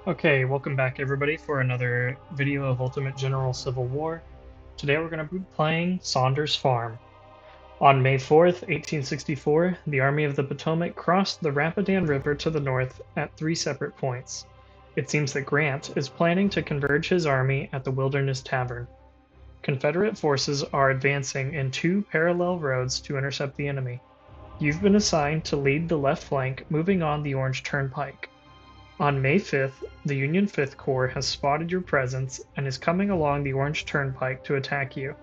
Okay, welcome back everybody for another video of Ultimate General Civil War. Today we're going to be playing Saunders Farm. On May 4th, 1864, the Army of the Potomac crossed the Rapidan River to the north at 3 separate points. It seems that Grant is planning to converge his army at the Wilderness Tavern. Confederate forces are advancing in 2 parallel roads to intercept the enemy. You've been assigned to lead the left flank, moving on the Orange Turnpike. On May 5th, the Union 5th Corps has spotted your presence and is coming along the Orange Turnpike to attack you.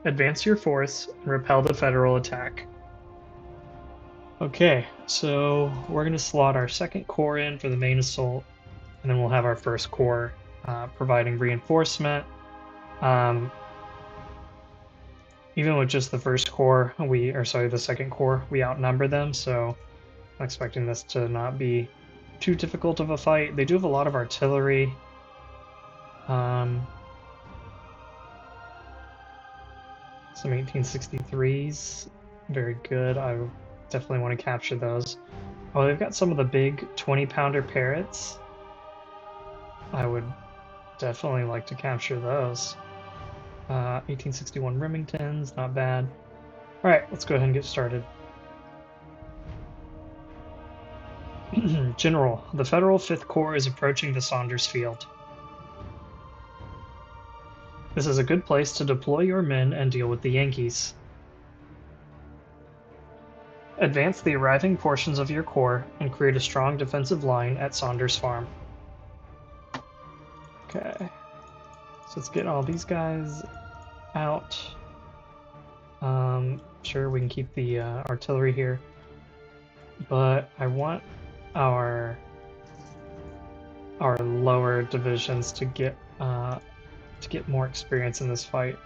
Advance your force and repel the Federal attack. Okay, so we're going to slot our 2nd Corps in for the main assault, and then we'll have our 1st Corps providing reinforcement. Even with just the 1st Corps, the 2nd Corps, we outnumber them, so I'm expecting this to not be too difficult of a fight. They do have a lot of artillery. Some 1863s, very good. I definitely want to capture those. Oh, they've got some of the big 20-pounder Parrots. I would definitely like to capture those. 1861 Remingtons, not bad. Alright, let's go ahead and get started. General, the Federal 5th Corps is approaching the Saunders Field. This is a good place to deploy your men and deal with the Yankees. Advance the arriving portions of your corps and create a strong defensive line at Saunders Farm. Okay, so let's get all these guys out. Sure, we can keep the artillery here, but I want our lower divisions to get more experience in this fight.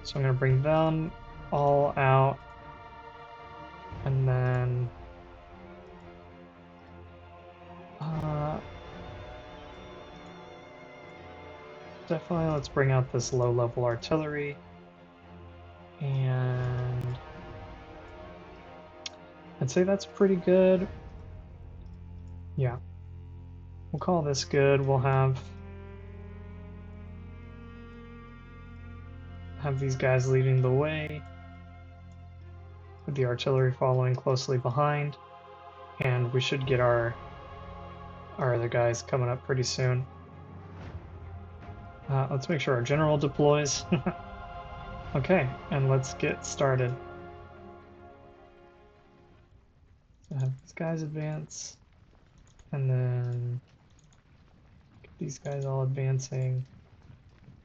So I'm going to bring them all out, and then definitely let's bring out this low-level artillery, and I'd say that's pretty good. Yeah, we'll call this good. We'll have these guys leading the way, with the artillery following closely behind, and we should get our other guys coming up pretty soon. Let's make sure our general deploys. Okay, and let's get started. Have these guys advance, and then get these guys all advancing.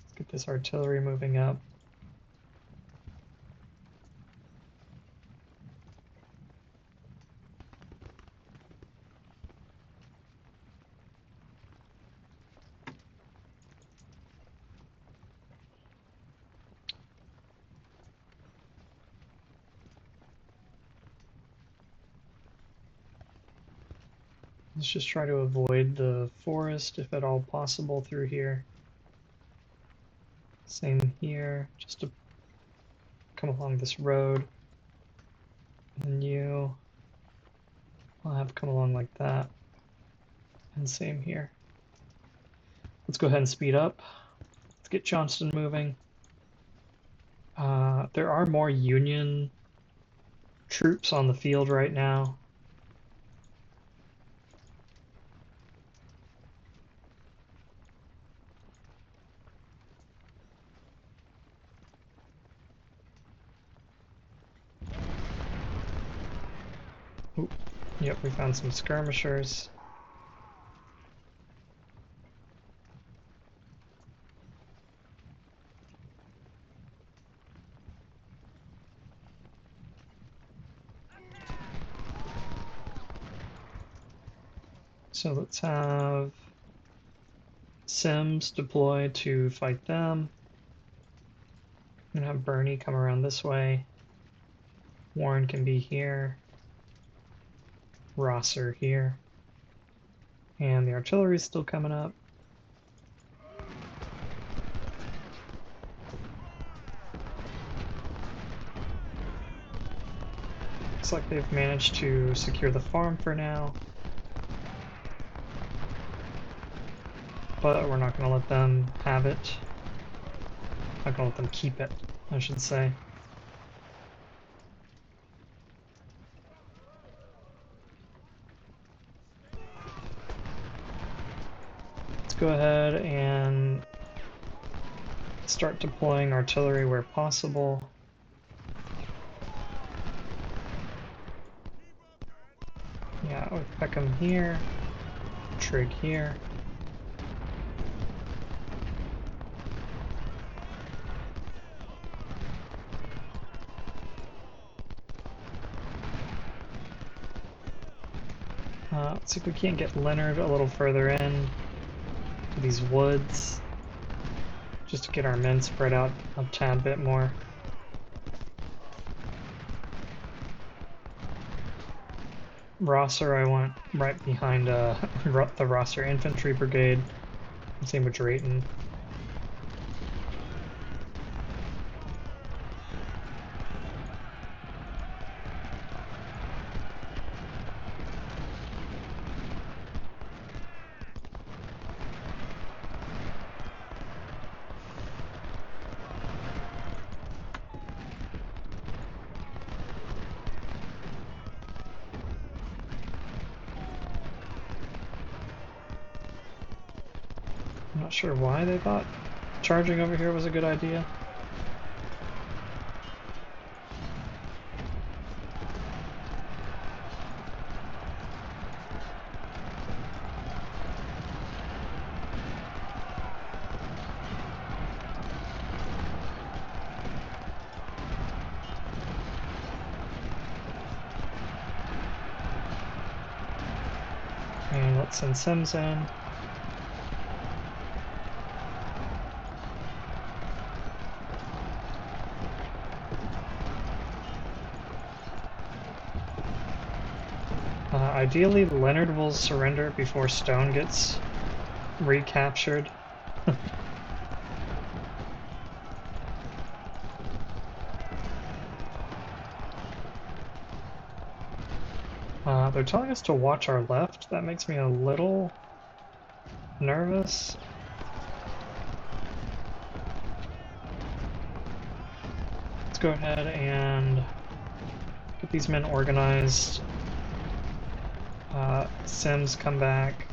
Let's get this artillery moving up. Let's just try to avoid the forest if at all possible through here. Same here, just to come along this road. And you will have come along like that. And same here. Let's go ahead and speed up. Let's get Johnston moving. There are more Union troops on the field right now. Ooh, yep, we found some skirmishers. So let's have Sims deploy to fight them. I'm gonna have Bernie come around this way. Warren can be here. Rosser here. And the artillery is still coming up. Looks like they've managed to secure the farm for now. but we're not going to let them have it. Not going to let them keep it, I should say. Let's go ahead and start deploying artillery where possible. Yeah, with Peckham here, Trig here. Let's see if we can't get Leonard a little further in to these woods, just to get our men spread out a tad bit more. Rosser, I want right behind the Rosser Infantry Brigade. Same with Drayton. I'm not sure why they thought charging over here was a good idea. And let's send Sims in. Ideally, Leonard will surrender before Stone gets recaptured. They're telling us to watch our left. That makes me a little nervous. Let's go ahead and get these men organized. Sims, come back.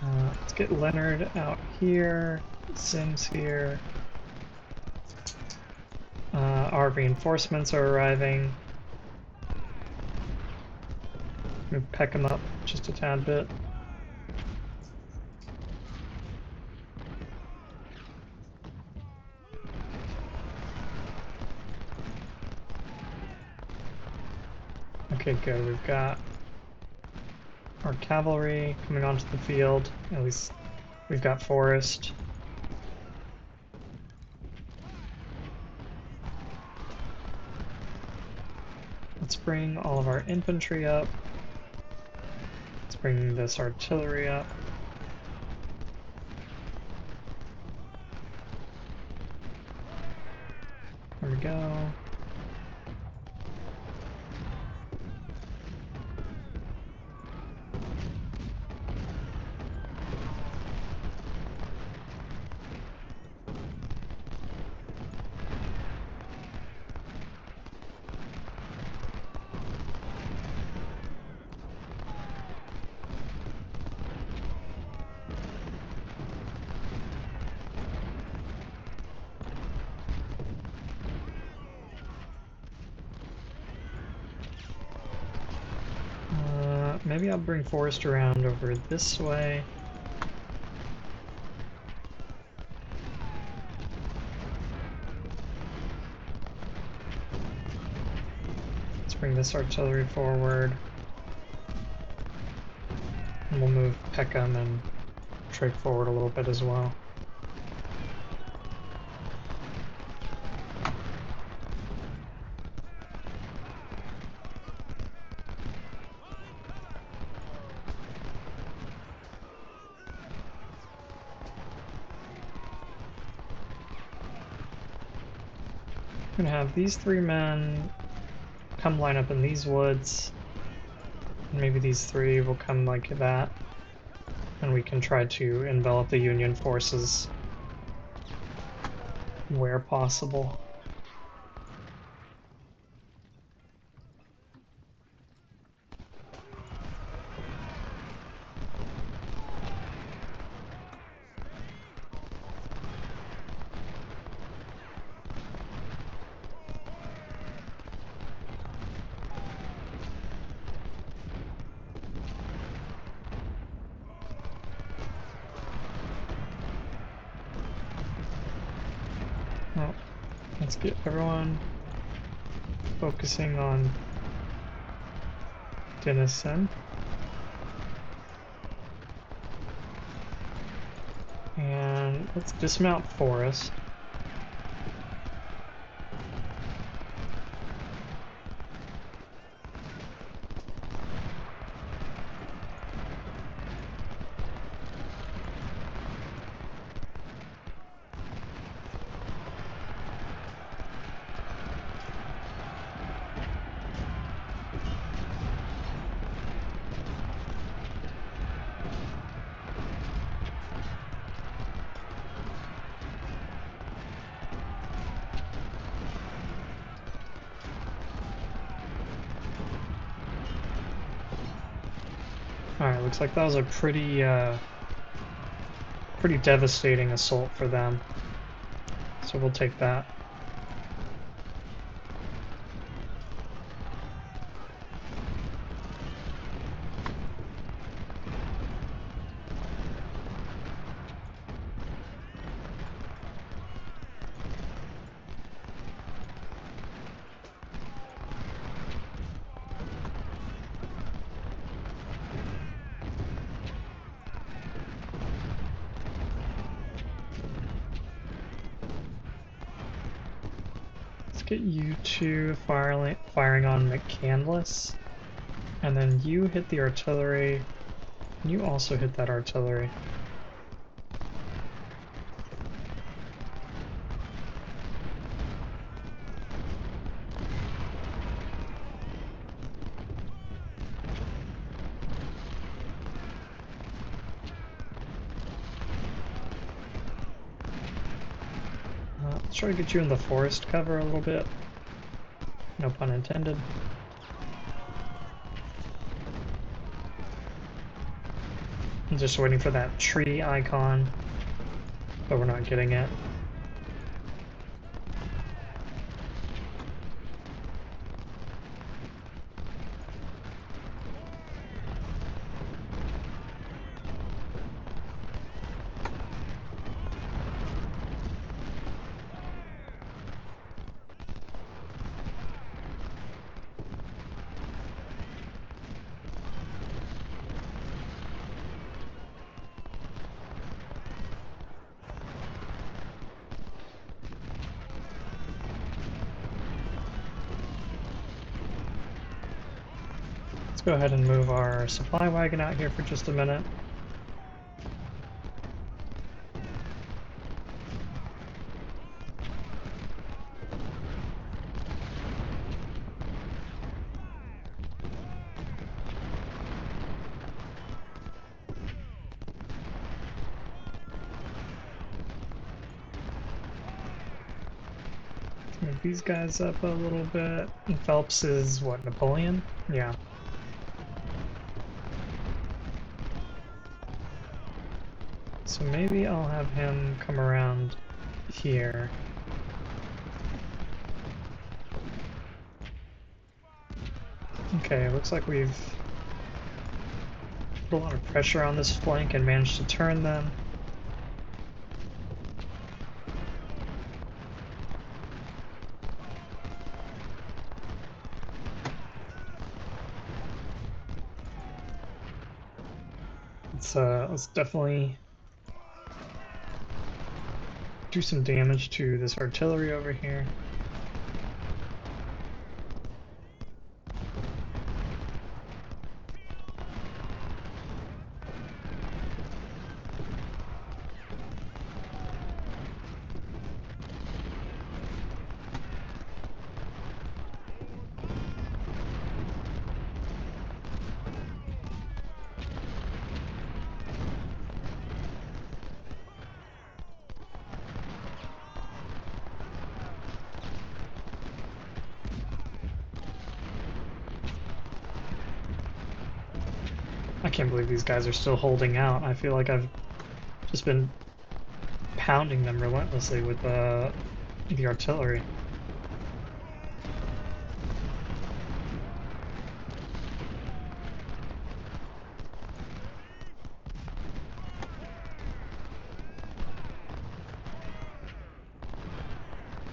Let's get Leonard out here, Sims here. Our reinforcements are arriving. Move Peckham up just a tad bit. Okay, good. We've got our cavalry coming onto the field. At least we've got Forest. Let's bring all of our infantry up. Let's bring this artillery up. There we go. Maybe I'll bring Forest around over this way. Let's bring this artillery forward. And we'll move Peckham and Trig forward a little bit as well. I'm gonna have these 3 men come line up in these woods. And maybe these 3 will come like that. And we can try to envelop the Union forces where possible. Oh, let's get everyone focusing on Denison. And let's dismount Forest. Alright, looks like that was a pretty devastating assault for them. So we'll take that. Get you two firing on McCandless, and then you hit the artillery, and you also hit that artillery. Let's try to get you in the forest cover a little bit. No pun intended. I'm just waiting for that tree icon, but we're not getting it. Let's go ahead and move our supply wagon out here for just a minute. Move these guys up a little bit. And Phelps is what, Napoleon? Yeah. So maybe I'll have him come around here. Okay, looks like we've put a lot of pressure on this flank and managed to turn them. Let's definitely do some damage to this artillery over here. Can't believe these guys are still holding out. I feel like I've just been pounding them relentlessly with the artillery.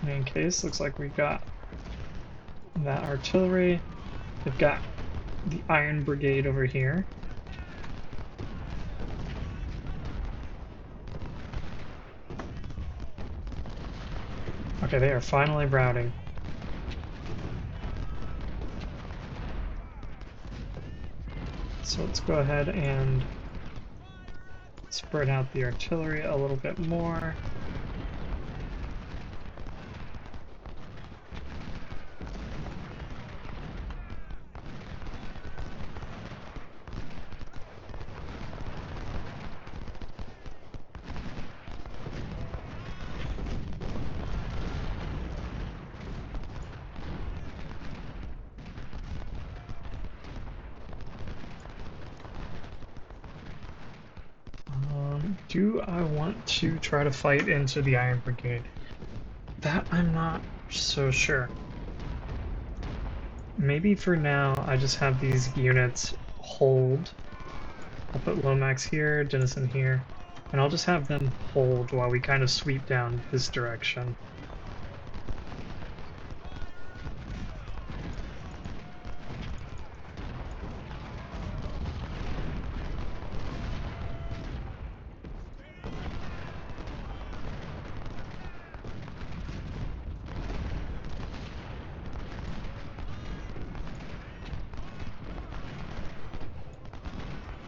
In case, looks like we've got that artillery. We've got the Iron Brigade over here. Okay, they are finally routing. So let's go ahead and spread out the artillery a little bit more. Do I want to try to fight into the Iron Brigade? That I'm not so sure. Maybe for now I just have these units hold. I'll put Lomax here, Dennison here, and I'll just have them hold while we kind of sweep down this direction.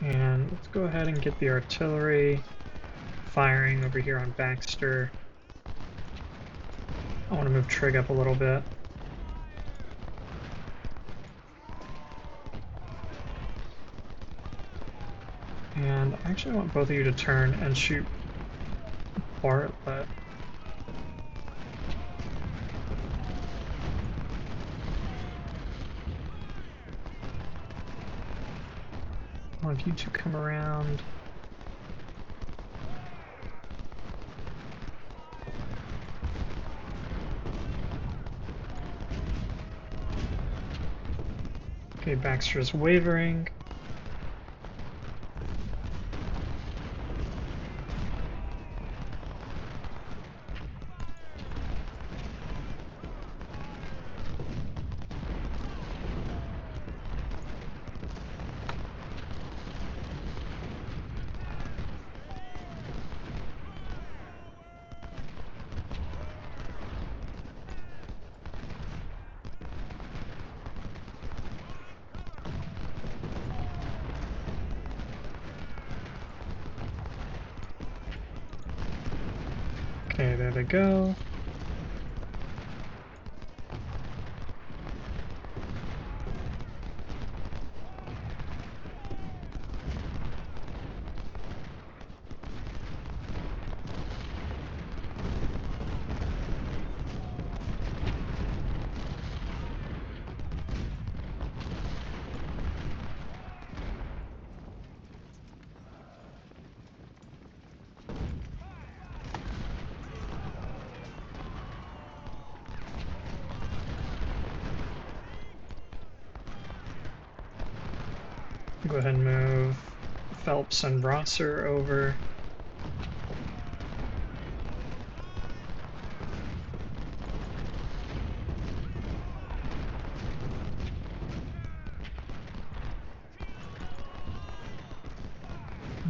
And let's go ahead and get the artillery firing over here on Baxter. I want to move Trig up a little bit. And I actually want both of you to turn and shoot Bartlett. I want you to come around. Okay, Baxter's wavering. Okay, there they go. Go ahead and move Phelps and Rosser over.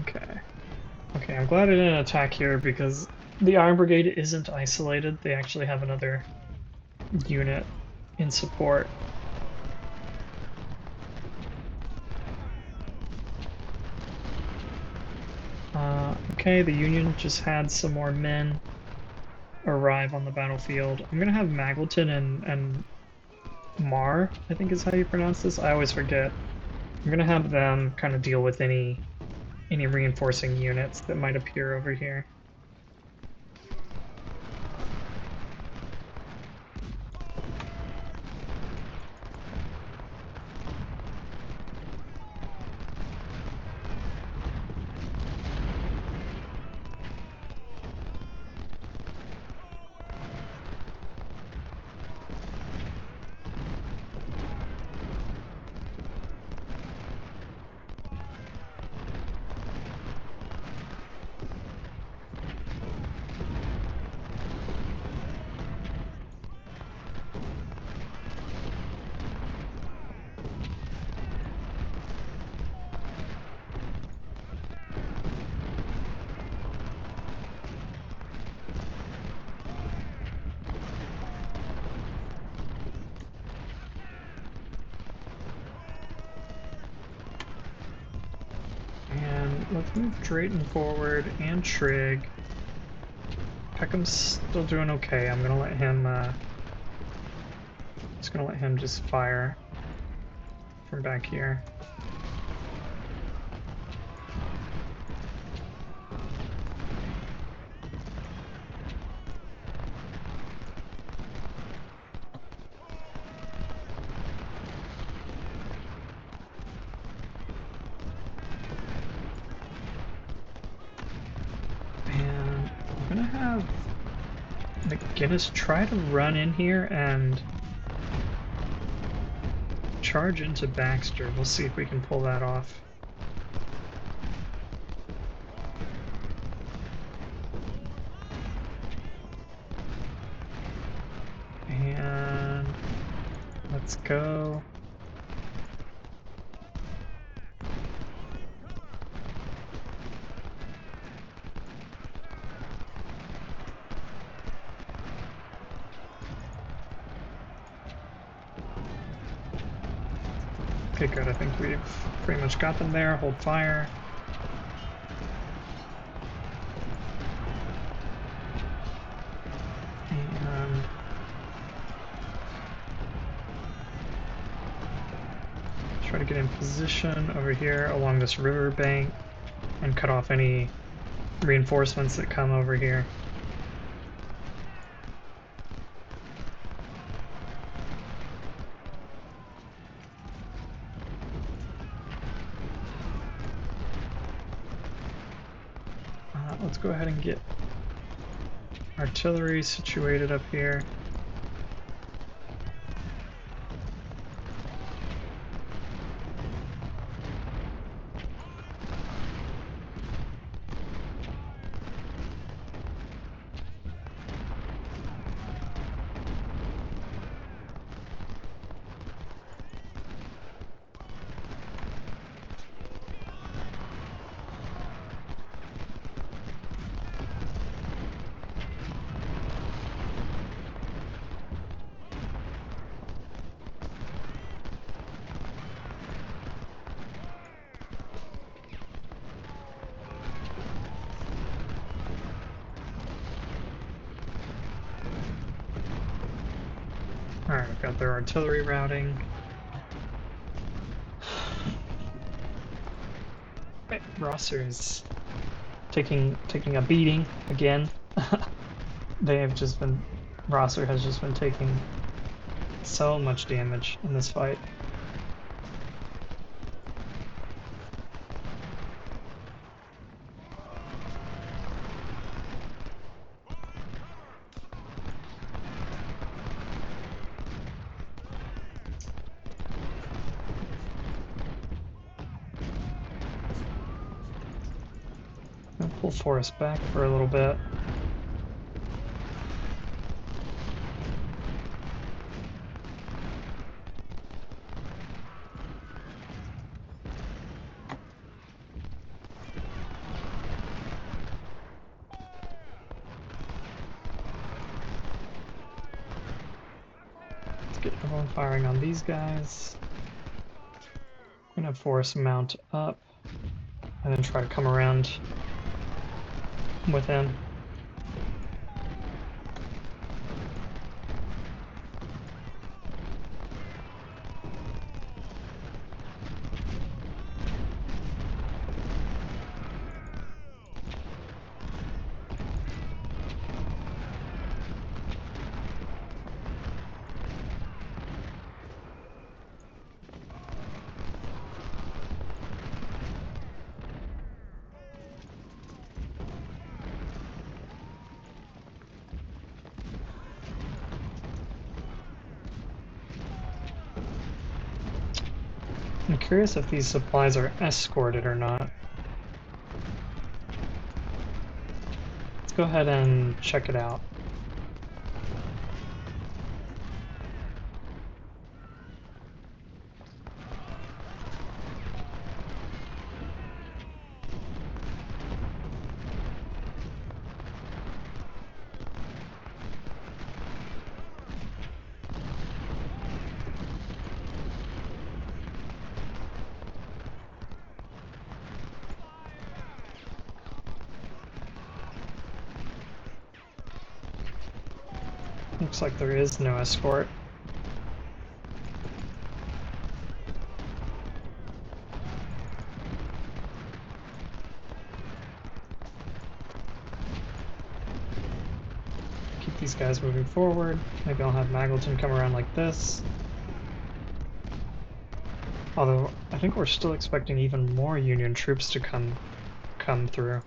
Okay. Okay, I'm glad I didn't attack here because the Iron Brigade isn't isolated. They actually have another unit in support. Okay, the Union just had some more men arrive on the battlefield. I'm gonna have Magleton and Mar, I think is how you pronounce this. I always forget. I'm gonna have them kind of deal with any reinforcing units that might appear over here. let's move Drayton forward and Trig. Peckham's still doing okay. I'm gonna let him, just gonna let him just fire from back here. McGinnis try to run in here and charge into Baxter. We'll see if we can pull that off. And let's go. Okay, good. I think we've pretty much got them there. Hold fire. And try to get in position over here along this river bank and cut off any reinforcements that come over here. Let's go ahead and get artillery situated up here. Alright, we've got their artillery routing. Rosser is taking a beating again. Rosser has just been taking so much damage in this fight. I'll pull Forrest back for a little bit. Let's get everyone firing on these guys. I'm gonna force mount up and then try to come around with him. I'm curious if these supplies are escorted or not. Let's go ahead and check it out. Looks like there is no escort. Keep these guys moving forward. Maybe I'll have Magleton come around like this. Although, I think we're still expecting even more Union troops to come through.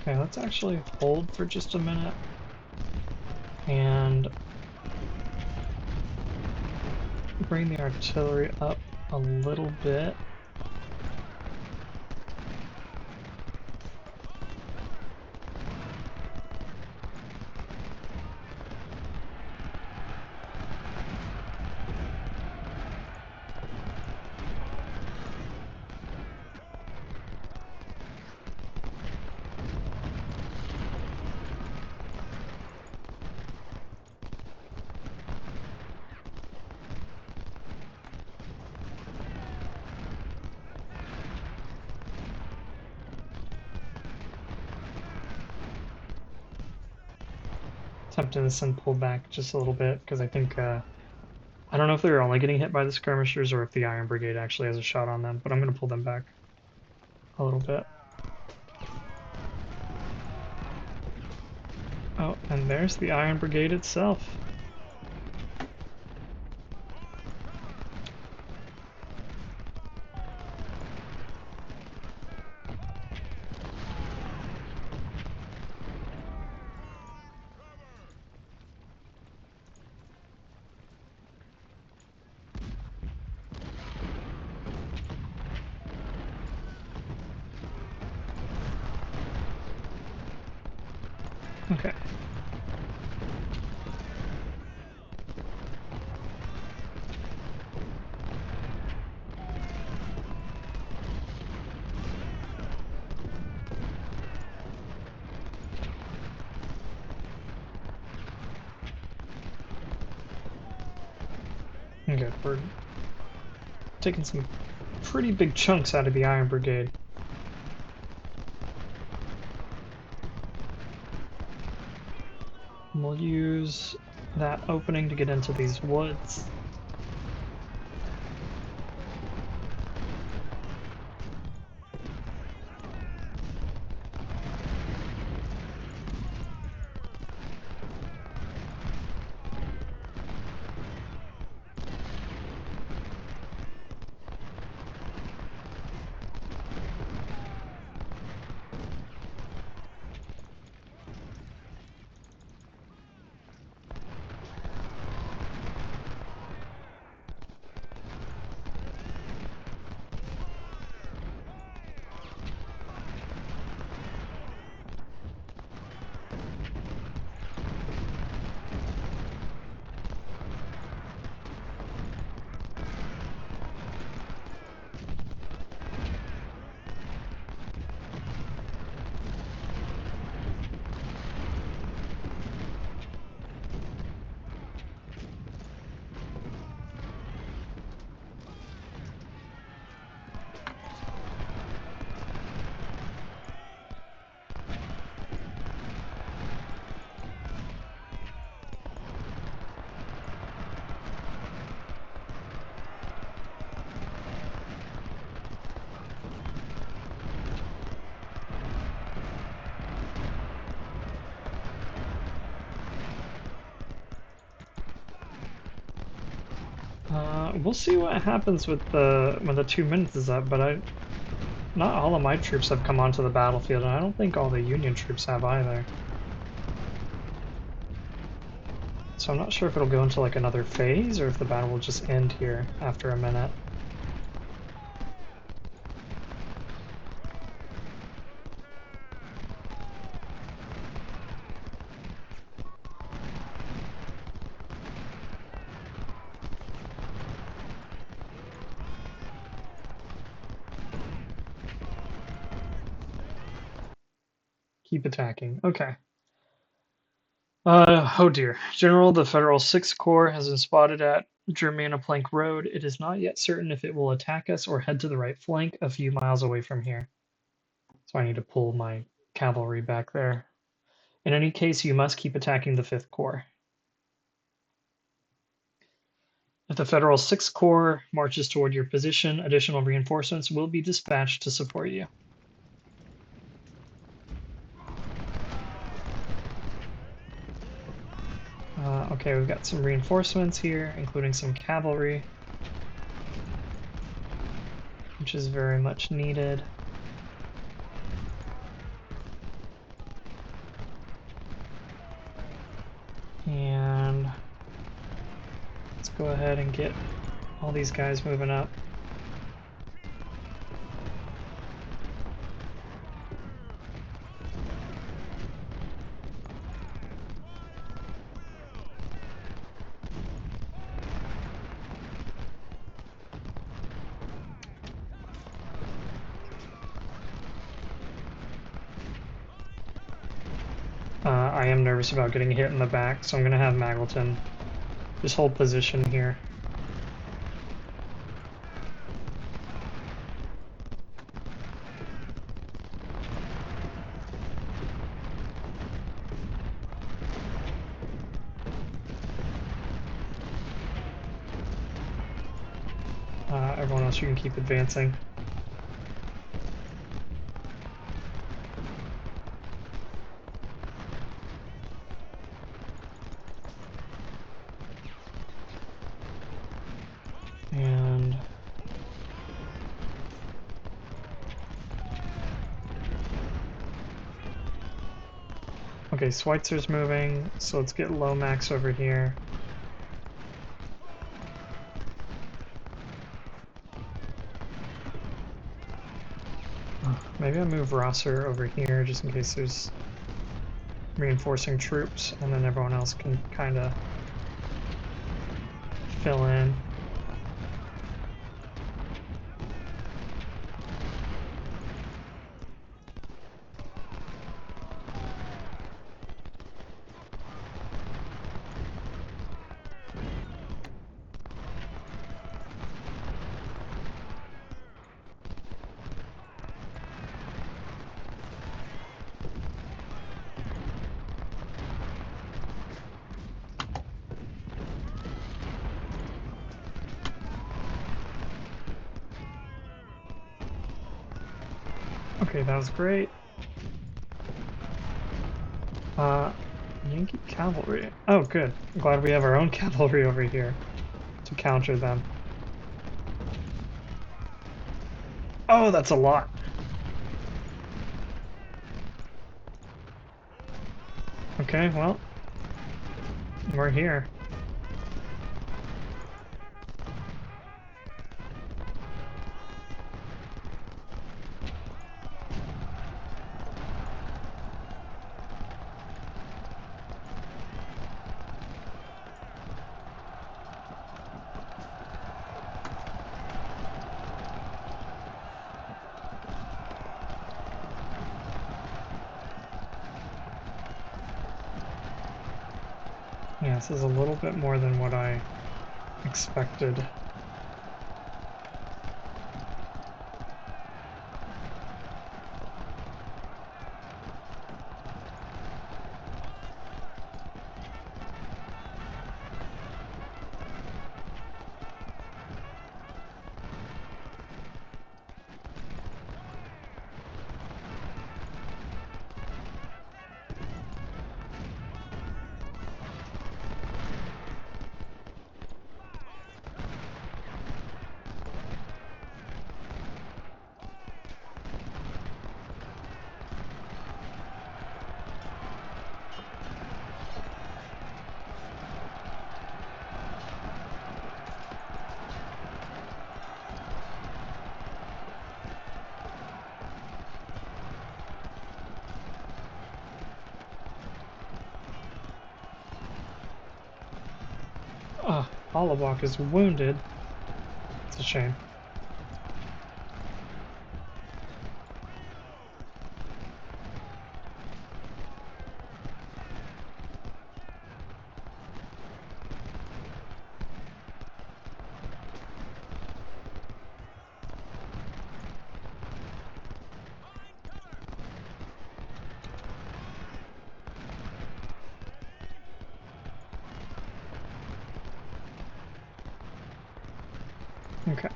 Okay, let's actually hold for just a minute and bring the artillery up a little bit. Tempting to send pull back just a little bit because I think I don't know if they're only getting hit by the skirmishers or if the Iron Brigade actually has a shot on them, but I'm going to pull them back a little bit. Oh, and there's the Iron Brigade itself. Okay. Okay, we're taking some pretty big chunks out of the Iron Brigade. We'll use that opening to get into these woods. We'll see what happens with when the 2 minutes is up, but not all of my troops have come onto the battlefield, and I don't think all the Union troops have either. So I'm not sure if it'll go into like another phase or if the battle will just end here after a minute. Keep attacking. Okay. Oh dear. General, the Federal Sixth Corps has been spotted at Germana Plank Road. It is not yet certain if it will attack us or head to the right flank a few miles away from here. So I need to pull my cavalry back there. In any case, you must keep attacking the Fifth Corps. If the Federal Sixth Corps marches toward your position, additional reinforcements will be dispatched to support you. Okay, we've got some reinforcements here, including some cavalry, which is very much needed. And let's go ahead and get all these guys moving up. I am nervous about getting hit in the back, so I'm going to have Magleton just hold position here. Everyone else, you can keep advancing. And okay, Schweitzer's moving, so let's get Lomax over here. Maybe I'll move Rosser over here just in case there's reinforcing troops, and then everyone else can kind of fill in. Okay, that was great. Yankee cavalry. Oh, good. I'm glad we have our own cavalry over here to counter them. Oh, that's a lot. Okay, well, we're here. Yeah, this is a little bit more than what I expected. Hollowalk is wounded. It's a shame. Okay.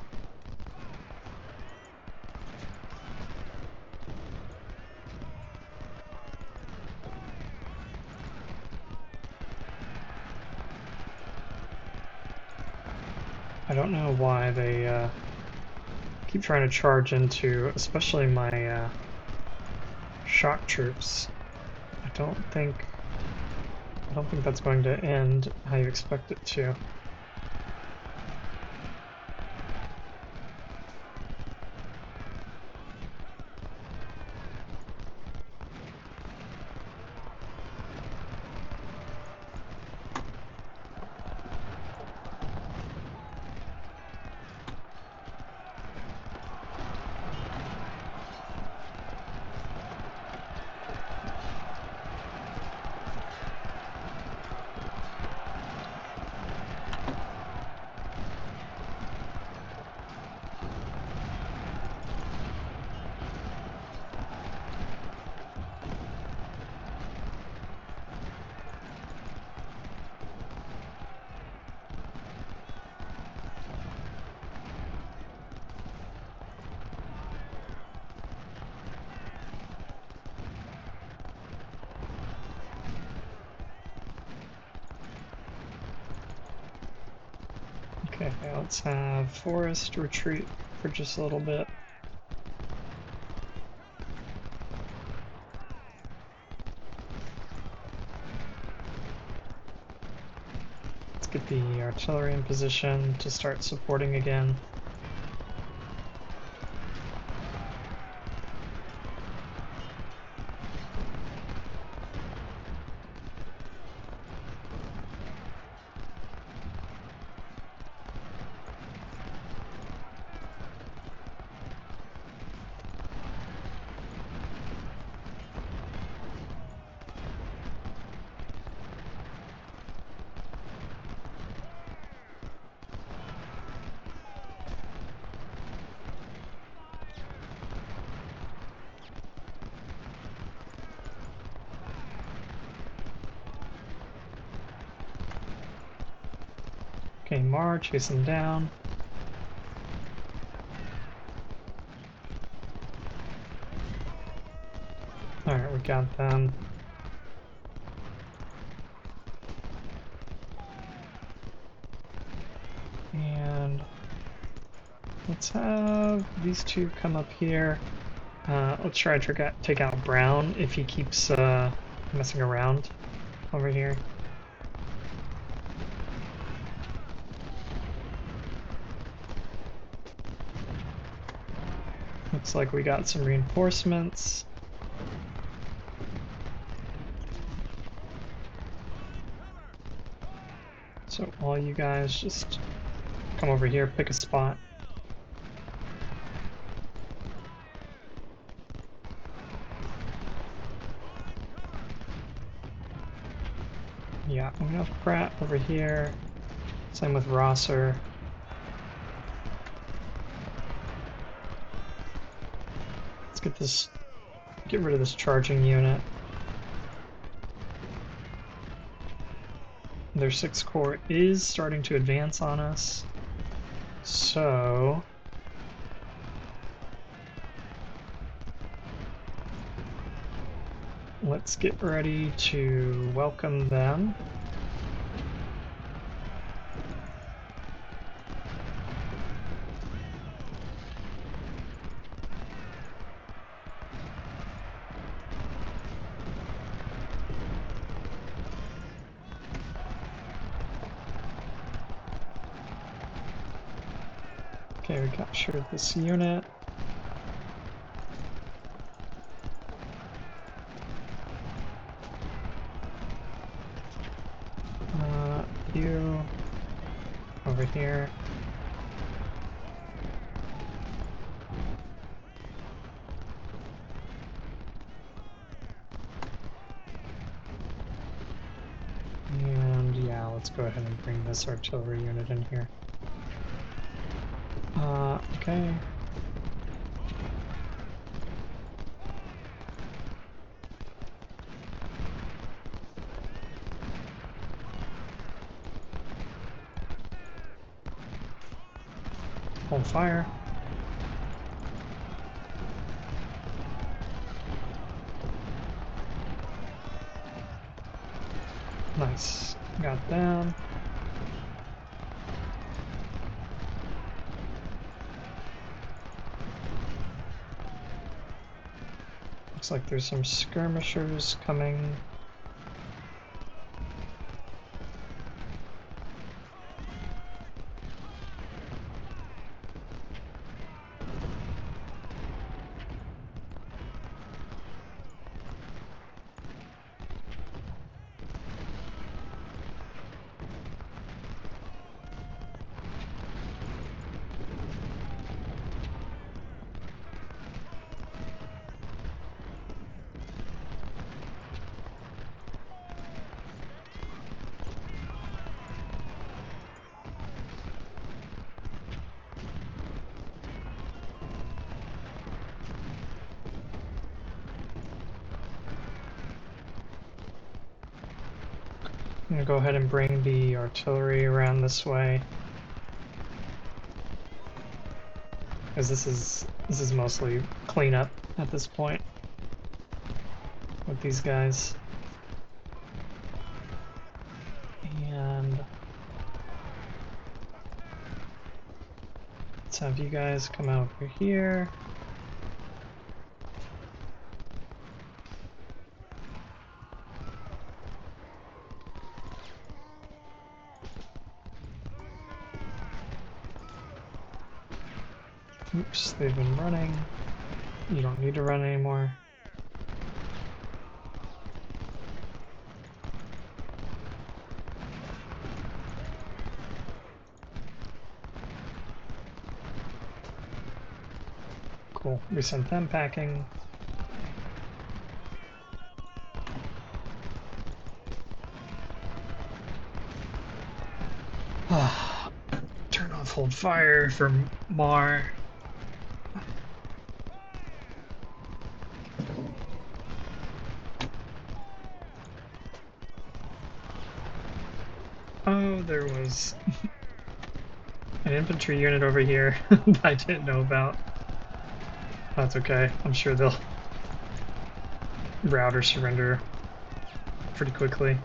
I don't know why they keep trying to charge into, especially my shock troops. I don't think that's going to end how you expect it to. Okay, let's have Forest retreat for just a little bit. Let's get the artillery in position to start supporting again. Okay, Mar, chase them down. Alright, we got them. And let's have these two come up here. Let's try to take out Brown if he keeps messing around over here. Looks like we got some reinforcements. So all you guys just come over here, pick a spot. Yeah, I'm gonna have Pratt over here. Same with Rosser. Let's get rid of this charging unit. Their 6th Corps is starting to advance on us. So let's get ready to welcome them. Okay, we captured this unit. You over here. And yeah, let's go ahead and bring this artillery unit in here. Okay. Hold fire. Nice. Got them. Looks like there's some skirmishers coming. I'm gonna go ahead and bring the artillery around this way, because this is mostly cleanup at this point with these guys. And let's have you guys come over here. Oops, they've been running. You don't need to run anymore. Cool, we sent them packing. Turn off hold fire for Mar. Oh, there was an infantry unit over here that I didn't know about. That's okay. I'm sure they'll rout or surrender pretty quickly.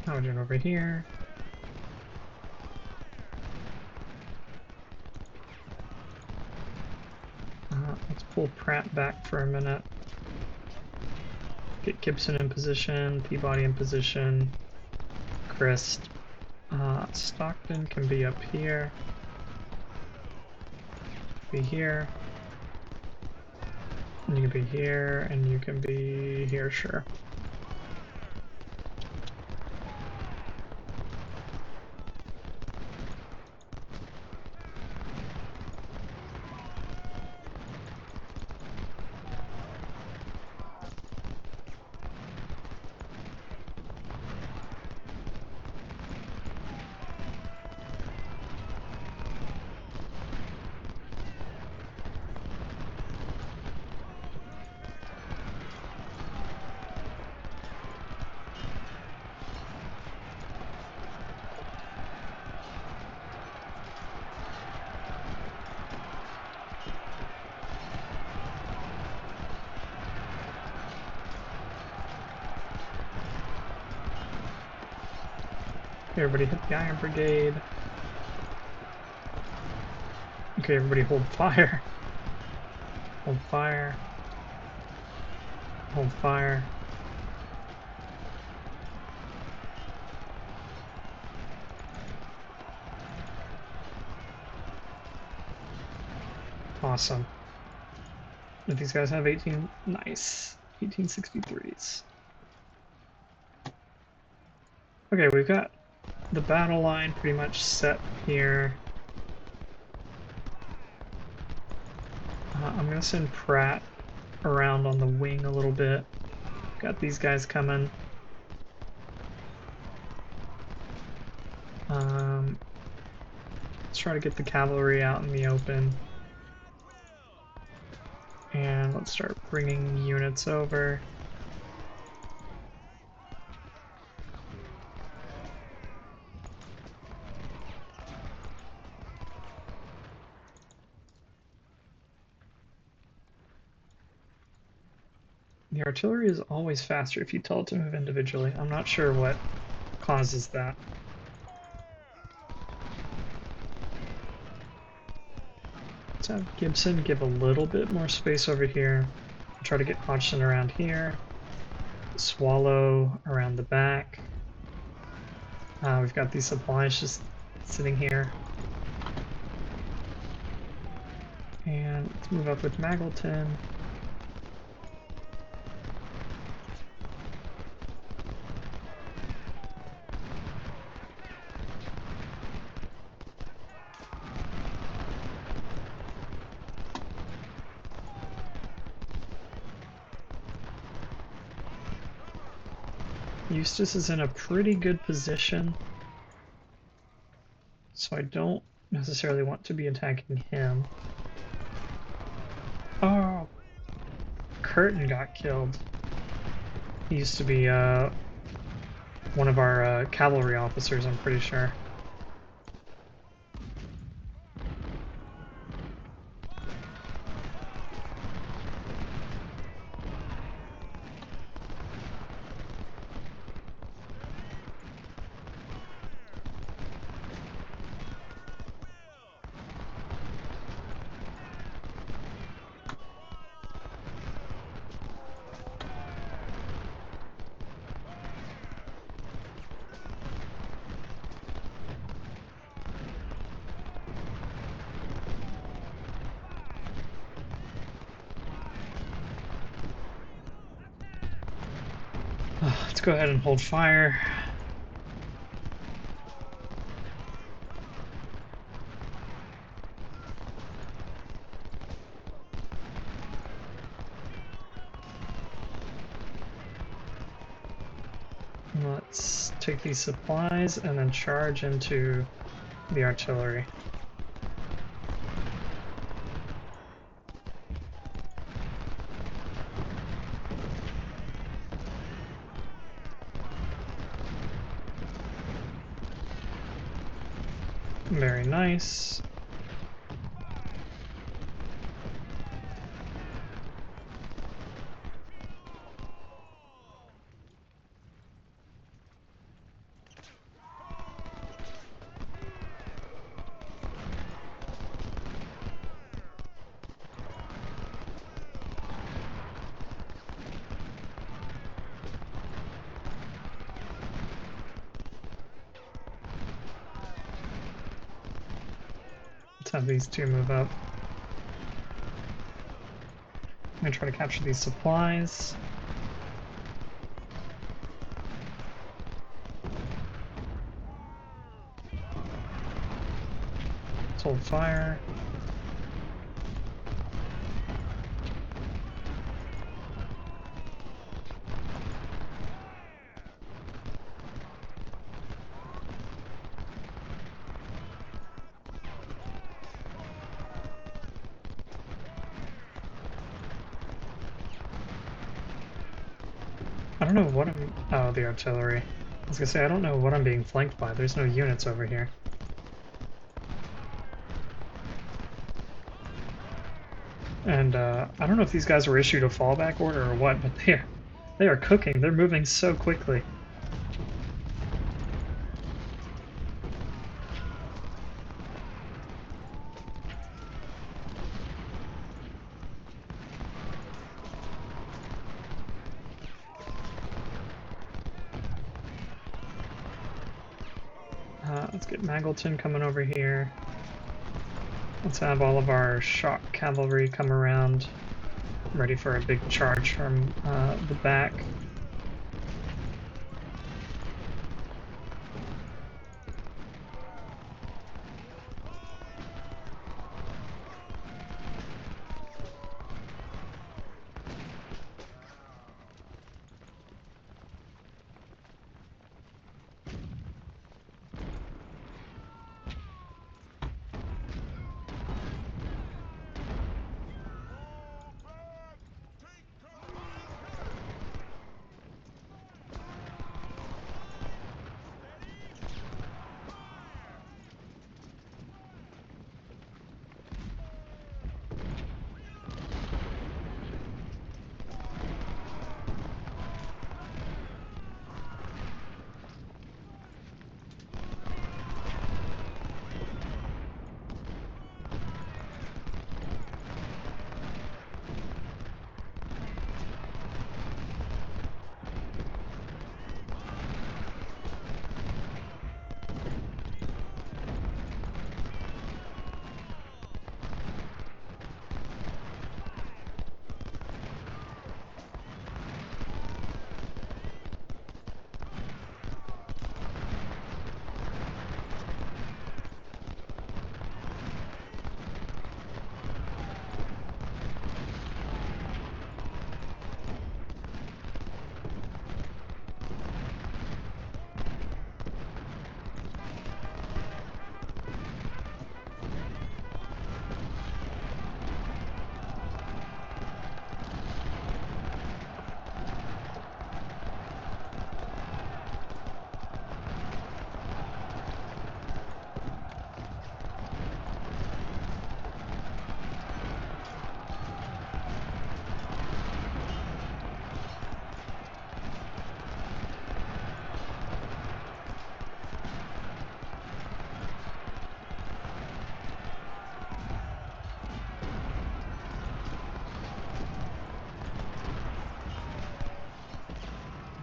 Now we're doing over here. Let's pull Pratt back for a minute. Get Gibson in position, Peabody in position, Christ. Stockton can be up here. Be here. And you can be here, and you can be here, sure. Everybody hit the Iron Brigade. Okay, everybody hold fire. Hold fire. Hold fire. Awesome. Do these guys have 18? Nice. 1863s. Okay, we've got the battle line pretty much set here. I'm gonna send Pratt around on the wing a little bit. Got these guys coming. Let's try to get the cavalry out in the open. And let's start bringing units over. The artillery is always faster if you tell it to move individually. I'm not sure what causes that. Let's have Gibson give a little bit more space over here. Try to get Hodgson around here. Swallow around the back. We've got these supplies just sitting here. And let's move up with Magleton. Eustace is in a pretty good position, so I don't necessarily want to be attacking him. Oh, Curtin got killed. He used to be one of our cavalry officers, I'm pretty sure. Let's go ahead and hold fire. Let's take these supplies and then charge into the artillery. Very nice. Let's have these two move up. I'm gonna try to capture these supplies. Let's hold fire. I don't know what I'm... Oh, the artillery. I was gonna say, I don't know what I'm being flanked by. There's no units over here. And I don't know if these guys were issued a fallback order or what, but they are cooking. They're moving so quickly. Let's get Magleton coming over here. Let's have all of our shock cavalry come around, ready for a big charge from the back.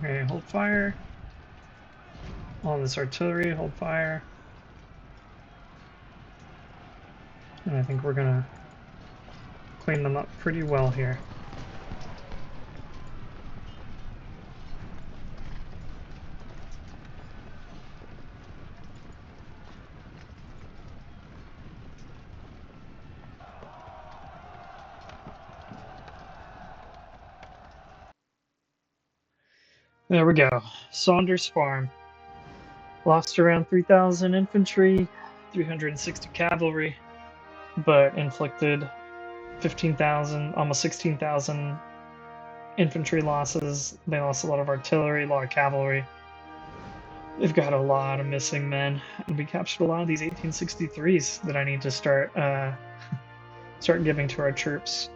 Okay, hold fire. All this artillery, hold fire. And I think we're gonna clean them up pretty well here. There we go. Saunders Farm. Lost around 3,000 infantry, 360 cavalry, but inflicted 15,000, almost 16,000 infantry losses. They lost a lot of artillery, a lot of cavalry. They've got a lot of missing men, and we captured a lot of these 1863s that I need to start giving to our troops.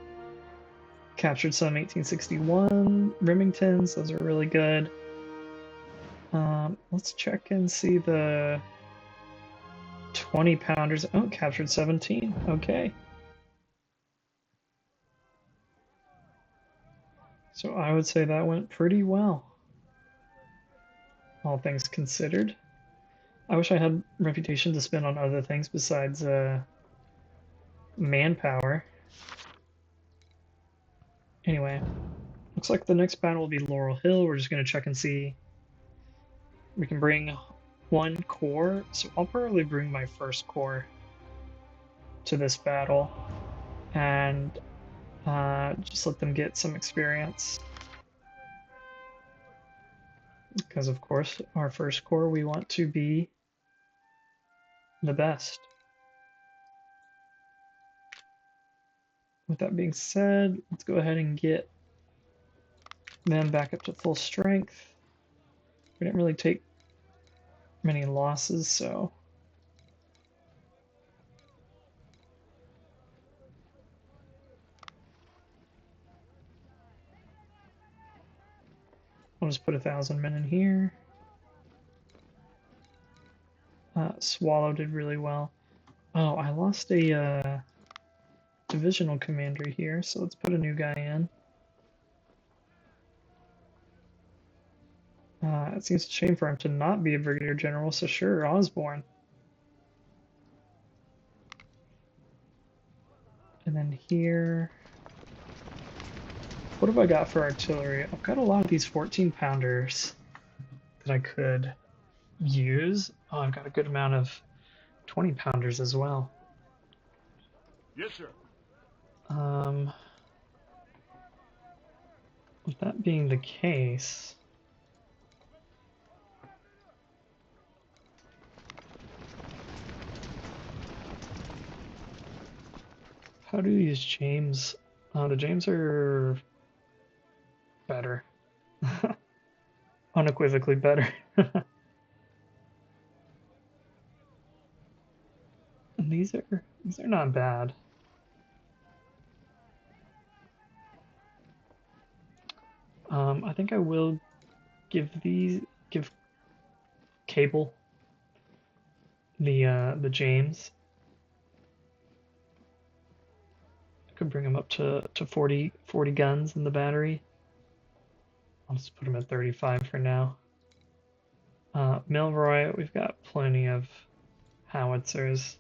Captured some 1861 Remingtons; those are really good. Let's check and see the 20 pounders. Oh, captured 17. Okay. So I would say that went pretty well, all things considered. I wish I had reputation to spend on other things besides manpower. Anyway, looks like the next battle will be Laurel Hill. We're just going to check and see. We can bring one corps, so I'll probably bring my first corps to this battle and just let them get some experience. Because, of course, our first corps, we want to be the best. With that being said, let's go ahead and get them back up to full strength. We didn't really take many losses, so I'll just put 1,000 men in here. Swallow did really well. Oh, I lost a divisional commander here, so let's put a new guy in. It seems a shame for him to not be a brigadier general, so sure, Osborne. And then here, what have I got for artillery? I've got a lot of these 14 pounders that I could use. Oh, I've got a good amount of 20 pounders as well. Yes, sir. With that being the case, how do these James? The James are better, unequivocally better. And these are not bad. I think I will give Cable the James. I could bring him up to 40 guns in the battery. I'll just put him at 35 for now. Milroy, we've got plenty of howitzers.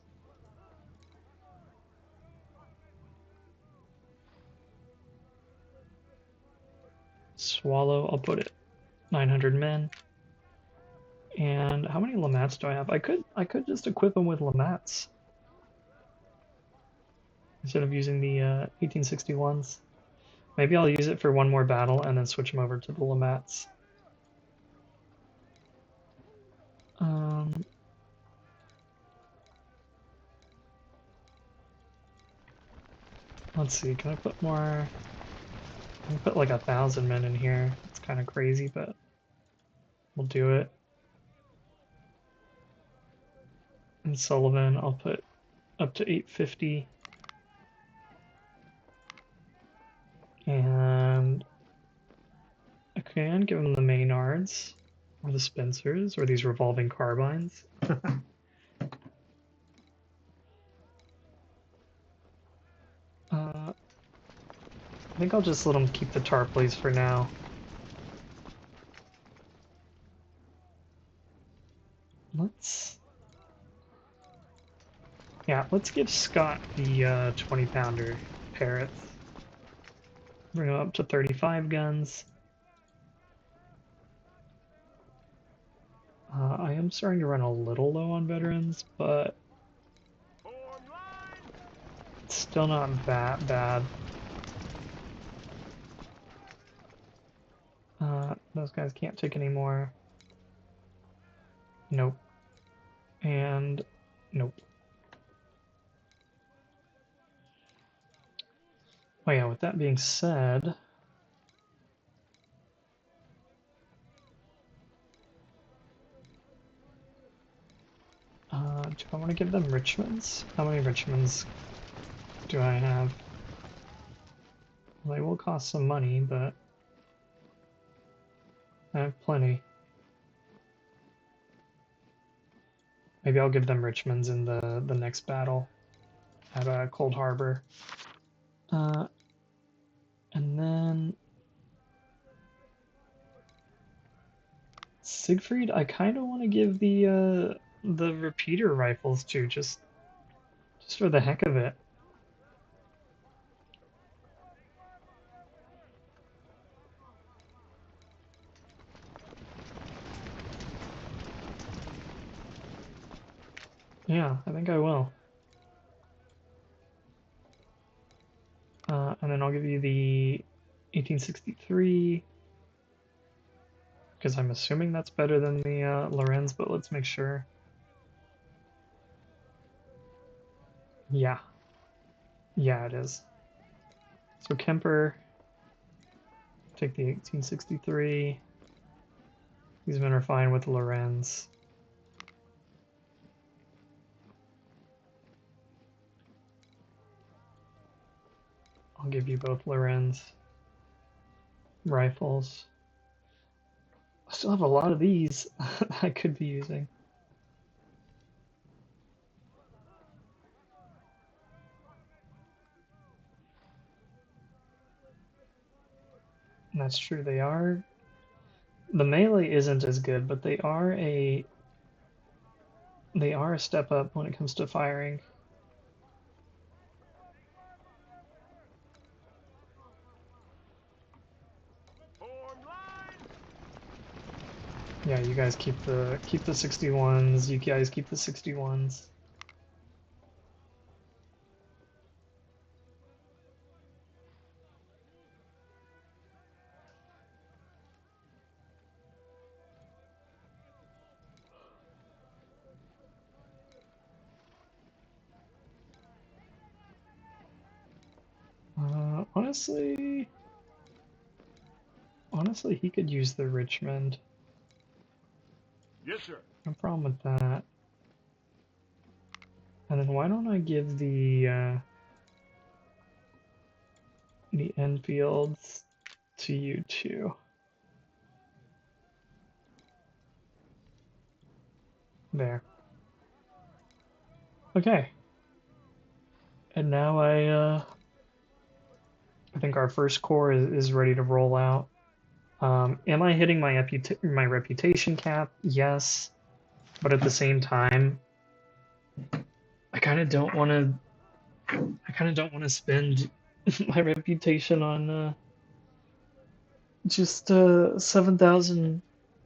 Swallow, I'll put it 900 men. And how many Lamats do I have? I could just equip them with Lamats instead of using the 1861s. Maybe I'll use it for one more battle and then switch them over to the Lamats. Let's see, can I put more? I can put like 1,000 men in here. It's kind of crazy, but we'll do it. And Sullivan, I'll put up to 850. And I can give him the Maynards, or the Spencers, or these revolving carbines. I think I'll just let them keep the Tarplys for now. Let's give Scott the 20 pounder Parrots. Bring him up to 35 guns. I am starting to run a little low on veterans, but it's still not that bad. Those guys can't take any more. Nope. And nope. Oh yeah, with that being said, do I want to give them Richmonds? How many Richmonds do I have? Well, they will cost some money, but I have plenty. Maybe I'll give them Richmonds in the next battle at Cold Harbor. And then Siegfried, I kind of want to give the repeater rifles to, just for the heck of it. Yeah, I think I will. And then I'll give you the 1863, because I'm assuming that's better than the Lorenz, but let's make sure. Yeah. Yeah, it is. So Kemper, take the 1863. These men are fine with Lorenz. I'll give you both Lorenz rifles. I still have a lot of these I could be using. And that's true, they are. The melee isn't as good, but they are a step up when it comes to firing. Yeah, you guys keep the 61s. You guys keep the 61s. Honestly, he could use the Richmond. Yes, sir. No problem with that. And then why don't I give the Enfields to you two? There. Okay. And now I think our first corps is ready to roll out. Am I hitting my reputation cap? Yes, but at the same time, I kind of don't want to. I kind of don't want to spend my reputation on just 7,000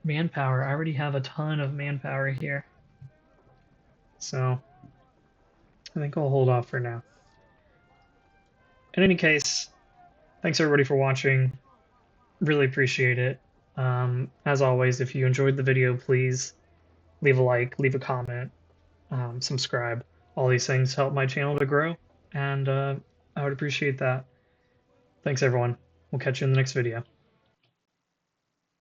manpower. I already have a ton of manpower here, so I think I'll hold off for now. In any case, thanks everybody for watching. Really appreciate it. As always, if you enjoyed the video, please leave a like, leave a comment, subscribe. All these things help my channel to grow, and I would appreciate that. Thanks, everyone. We'll catch you in the next video.